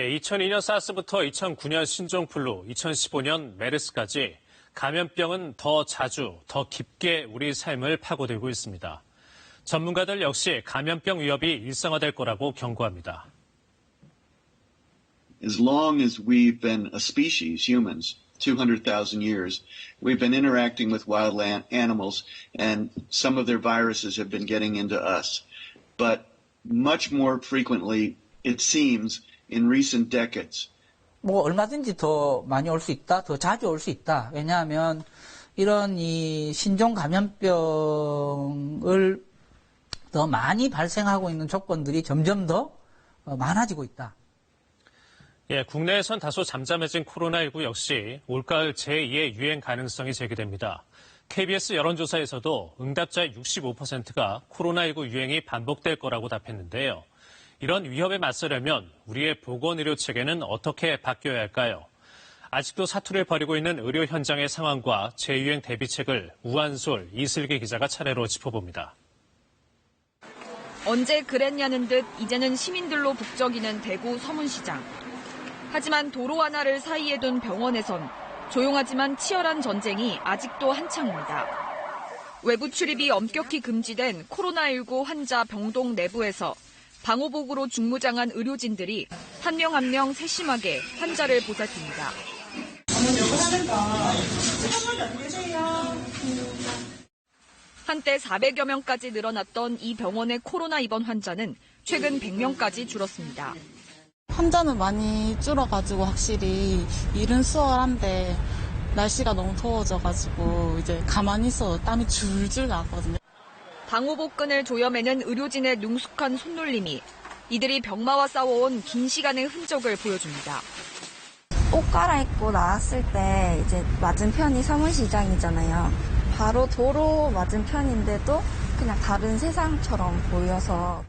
2002년 사스부터 2009년 신종플루, 2015년 메르스까지 감염병은 더 자주, 더 깊게 우리 삶을 파고들고 있습니다. 전문가들 역시 감염병 위협이 일상화될 거라고 경고합니다. As long as we've been a species, humans, 200,000 years, we've been interacting with wild animals, and some of their viruses have been getting into us. But much more frequently, it seems, in recent decades. 얼마든지 더 많이 올 수 있다, 더 자주 올 수 있다. 왜냐하면 이런 이 신종 감염병을 더 많이 발생하고 있는 조건들이 점점 더 많아지고 있다. 국내에선 다소 잠잠해진 코로나19 역시 올가을 제2의 유행 가능성이 제기됩니다. KBS 여론조사에서도 응답자의 65%가 코로나19 유행이 반복될 거라고 답했는데요. 이런 위협에 맞서려면 우리의 보건의료 체계는 어떻게 바뀌어야 할까요? 아직도 사투를 벌이고 있는 의료 현장의 상황과 재유행 대비책을 우한솔, 이슬기 기자가 차례로 짚어봅니다. 언제 그랬냐는 듯 이제는 시민들로 북적이는 대구 서문시장. 하지만 도로 하나를 사이에 둔 병원에선 조용하지만 치열한 전쟁이 아직도 한창입니다. 외부 출입이 엄격히 금지된 코로나19 환자 병동 내부에서 방호복으로 중무장한 의료진들이 한 명 한 명 세심하게 환자를 보살핍니다. 한때 400여 명까지 늘어났던 이 병원의 코로나 입원 환자는 최근 100명까지 줄었습니다. 환자는 많이 줄어가지고 확실히 일은 수월한데 날씨가 너무 더워져가지고 이제 가만히 있어도 땀이 줄줄 나거든요. 방호복근을 조여매는 의료진의 능숙한 손놀림이 이들이 병마와 싸워온 긴 시간의 흔적을 보여줍니다. 옷 갈아입고 나왔을 때 이제 맞은편이 서문시장이잖아요. 바로 도로 맞은편인데도 그냥 다른 세상처럼 보여서.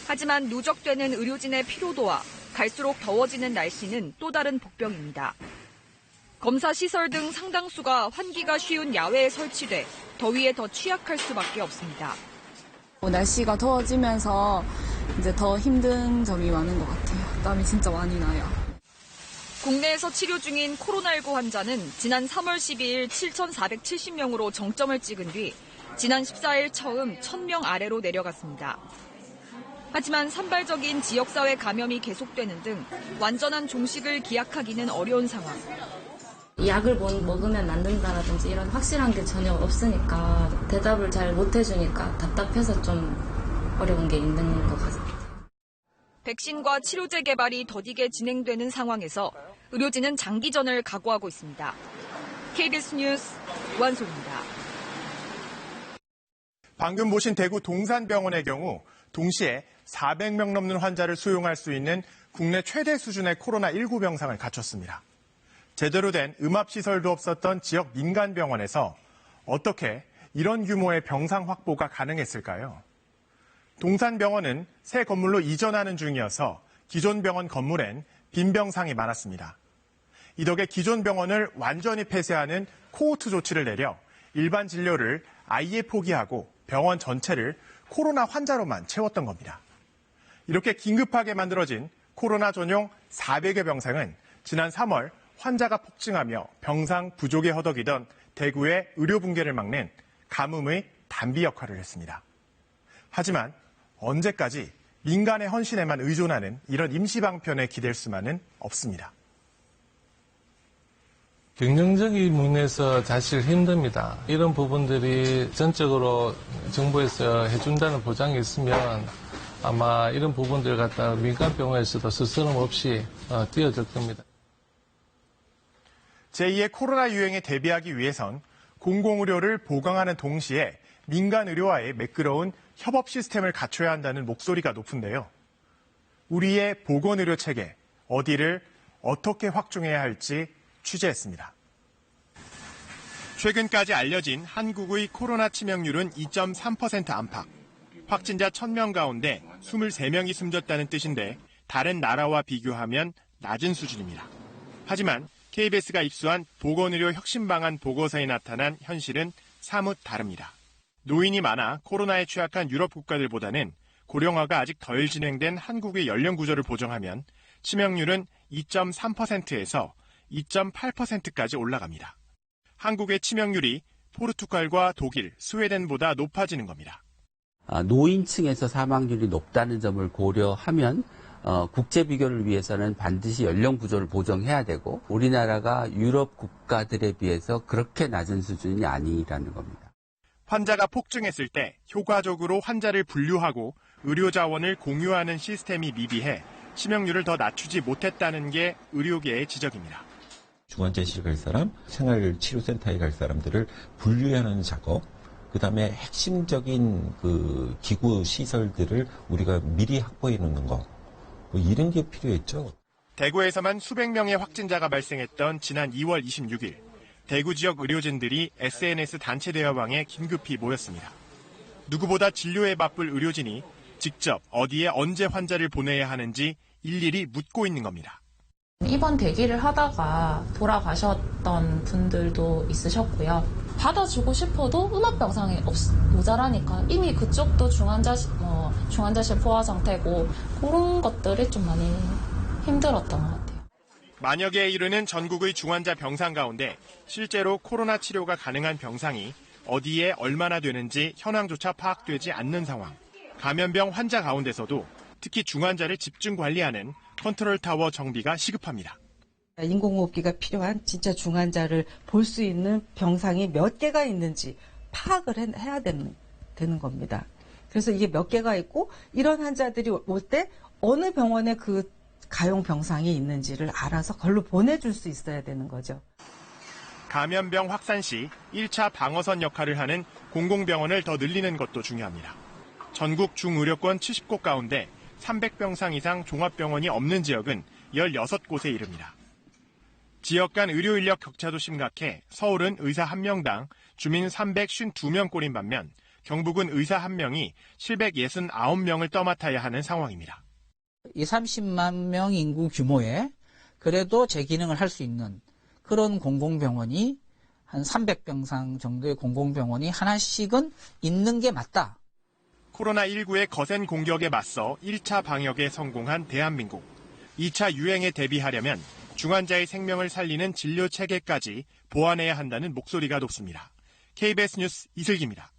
하지만 누적되는 의료진의 피로도와 갈수록 더워지는 날씨는 또 다른 복병입니다. 검사 시설 등 상당수가 환기가 쉬운 야외에 설치돼 더위에 더 취약할 수밖에 없습니다. 날씨가 더워지면서 이제 더 힘든 점이 많은 것 같아요. 땀이 진짜 많이 나요. 국내에서 치료 중인 코로나19 환자는 지난 3월 12일 7,470명으로 정점을 찍은 뒤 지난 14일 처음 1,000명 아래로 내려갔습니다. 하지만 산발적인 지역사회 감염이 계속되는 등 완전한 종식을 기약하기는 어려운 상황. 약을 먹으면 낫는다라든지 이런 확실한 게 전혀 없으니까 대답을 잘 못 해주니까 답답해서 좀 어려운 게 있는 것 같습니다. 백신과 치료제 개발이 더디게 진행되는 상황에서 의료진은 장기전을 각오하고 있습니다. KBS 뉴스 우한솔입니다. 방금 보신 대구 동산병원의 경우 동시에 400명 넘는 환자를 수용할 수 있는 국내 최대 수준의 코로나19 병상을 갖췄습니다. 제대로 된 음압시설도 없었던 지역 민간병원에서 어떻게 이런 규모의 병상 확보가 가능했을까요? 동산병원은 새 건물로 이전하는 중이어서 기존 병원 건물엔 빈 병상이 많았습니다. 이 덕에 기존 병원을 완전히 폐쇄하는 코호트 조치를 내려 일반 진료를 아예 포기하고 병원 전체를 코로나 환자로만 채웠던 겁니다. 이렇게 긴급하게 만들어진 코로나 전용 400여 병상은 지난 3월 환자가 폭증하며 병상 부족에 허덕이던 대구의 의료 붕괴를 막는 가뭄의 단비 역할을 했습니다. 하지만 언제까지 민간의 헌신에만 의존하는 이런 임시방편에 기댈 수만은 없습니다. 경영적인 면에서 사실 힘듭니다. 이런 부분들이 전적으로 정부에서 해준다는 보장이 있으면 아마 이런 부분들 갖다 민간병원에서도 스스럼 없이 뛰어들 겁니다. 제2의 코로나 유행에 대비하기 위해선 공공의료를 보강하는 동시에 민간의료와의 매끄러운 협업 시스템을 갖춰야 한다는 목소리가 높은데요. 우리의 보건의료 체계, 어디를 어떻게 확충해야 할지 취재했습니다. 최근까지 알려진 한국의 코로나 치명률은 2.3% 안팎. 확진자 1,000명 가운데 23명이 숨졌다는 뜻인데 다른 나라와 비교하면 낮은 수준입니다. 하지만 KBS가 입수한 보건의료 혁신 방안 보고서에 나타난 현실은 사뭇 다릅니다. 노인이 많아 코로나에 취약한 유럽 국가들보다는 고령화가 아직 덜 진행된 한국의 연령 구조를 보정하면 치명률은 2.3%에서 2.8%까지 올라갑니다. 한국의 치명률이 포르투갈과 독일, 스웨덴보다 높아지는 겁니다. 노인층에서 사망률이 높다는 점을 고려하면 국제 비교를 위해서는 반드시 연령 구조를 보정해야 되고 우리나라가 유럽 국가들에 비해서 그렇게 낮은 수준이 아니라는 겁니다. 환자가 폭증했을 때 효과적으로 환자를 분류하고 의료 자원을 공유하는 시스템이 미비해 치명률을 더 낮추지 못했다는 게 의료계의 지적입니다. 중환자실 갈 사람, 생활치료센터에 갈 사람들을 분류하는 작업, 그다음에 핵심적인 그 기구 시설들을 우리가 미리 확보해 놓는 거, 이런 게 필요했죠. 대구에서만 수백 명의 확진자가 발생했던 지난 2월 26일, 대구 지역 의료진들이 SNS 단체 대화방에 긴급히 모였습니다. 누구보다 진료에 바쁠 의료진이 직접 어디에 언제 환자를 보내야 하는지 일일이 묻고 있는 겁니다. 입원 대기를 하다가 돌아가셨던 분들도 있으셨고요. 받아주고 싶어도 음압병상이 모자라니까 이미 그쪽도 중환자실 포화 상태고 그런 것들이 좀 많이 힘들었던 것 같아요. 만여 개에 이르는 전국의 중환자 병상 가운데 실제로 코로나 치료가 가능한 병상이 어디에 얼마나 되는지 현황조차 파악되지 않는 상황. 감염병 환자 가운데서도 특히 중환자를 집중 관리하는 컨트롤타워 정비가 시급합니다. 인공호흡기가 필요한 진짜 중환자를 볼 수 있는 병상이 몇 개가 있는지 파악을 해야 되는 겁니다. 그래서 이게 몇 개가 있고 이런 환자들이 올 때 어느 병원에 그 가용 병상이 있는지를 알아서 걸로 보내줄 수 있어야 되는 거죠. 감염병 확산 시 1차 방어선 역할을 하는 공공병원을 더 늘리는 것도 중요합니다. 전국 중의료권 70곳 가운데 300병상 이상 종합병원이 없는 지역은 16곳에 이릅니다. 지역 간 의료 인력 격차도 심각해 서울은 의사 1명당 주민 352명 꼴인 반면 경북은 의사 1명이 769명을 떠맡아야 하는 상황입니다. 30만 명 인구 규모의 그래도 제 기능을 할 수 있는 그런 공공병원이 한 300병상 정도의 공공병원이 하나씩은 있는 게 맞다. 코로나19의 거센 공격에 맞서 1차 방역에 성공한 대한민국. 2차 유행에 대비하려면 중환자의 생명을 살리는 진료 체계까지 보완해야 한다는 목소리가 높습니다. KBS 뉴스 이슬기입니다.